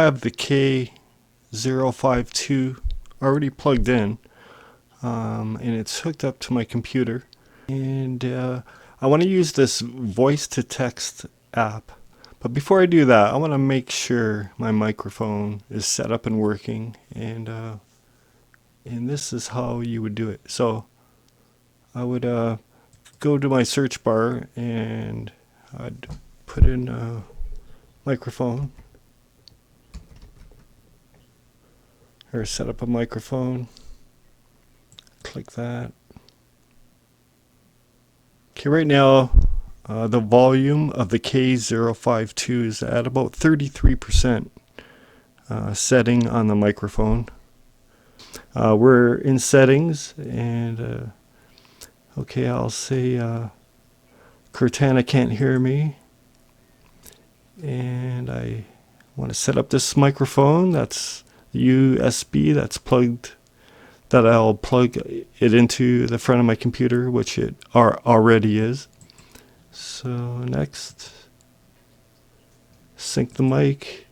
have the K052 already plugged in, and it's hooked up to my computer, and I want to use this voice to text app. But before I do that, I want to make sure my microphone is set up and working, and this is how you would do it. So I would go to my search bar and I'd put in a microphone, or set up a microphone. Click that. Okay, right now the volume of the K052 is at about 33% setting on the microphone. We're in settings, and okay, I'll say Cortana can't hear me, and I want to set up this microphone. That's USB that's plugged, that I'll plug it into the front of my computer, which it already is. So next, sync the mic,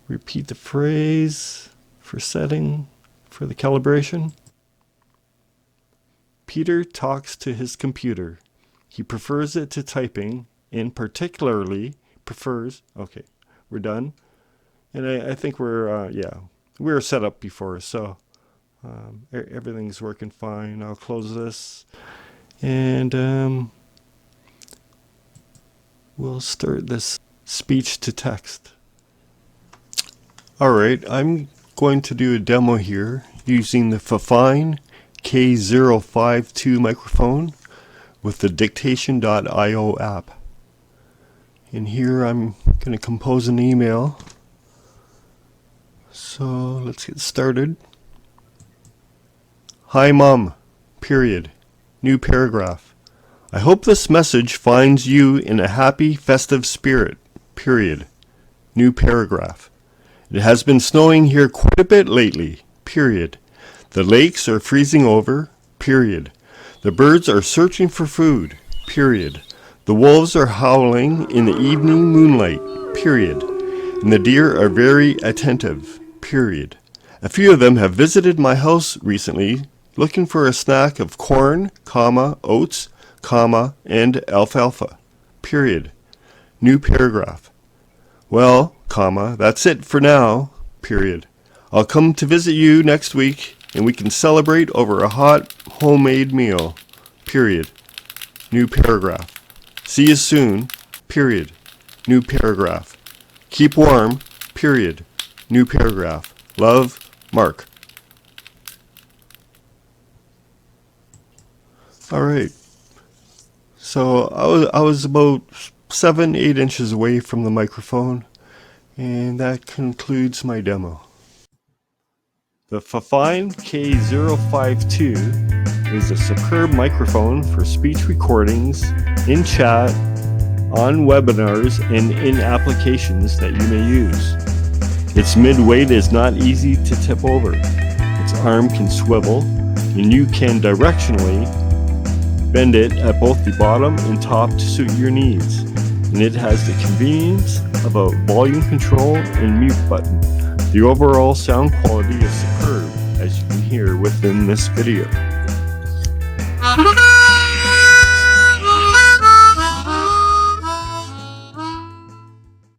repeat the phrase for setting for the calibration. Peter talks to his computer. He prefers it to typing, and particularly prefers, okay, we're done. And I think we're, we were set up before, so everything's working fine. I'll close this, and we'll start this speech to text. Alright, I'm going to do a demo here using the FIFINE K052 microphone with the dictation.io app. And here I'm going to compose an email. So let's get started. Hi Mom, period. New paragraph. I hope this message finds you in a happy, festive spirit, period. New paragraph. It has been snowing here quite a bit lately, period. The lakes are freezing over, period. The birds are searching for food, period. The wolves are howling in the evening moonlight, period. And the deer are very attentive, period. A few of them have visited my house recently looking for a snack of corn, oats, and alfalfa, period. New paragraph. Well, that's it for now, period. I'll come to visit you next week and we can celebrate over a hot homemade meal, period. New paragraph. See you soon, period. New paragraph. Keep warm, period. New paragraph. Love, Mark. Alright. So I was about 7-8 inches away from the microphone, and that concludes my demo. The FIFINE K052 is a superb microphone for speech recordings, in chat, on webinars, and in applications that you may use. Its mid-weight is not easy to tip over. Its arm can swivel, and you can directionally bend it at both the bottom and top to suit your needs. And it has the convenience of a volume control and mute button. The overall sound quality is superb, as you can hear within this video.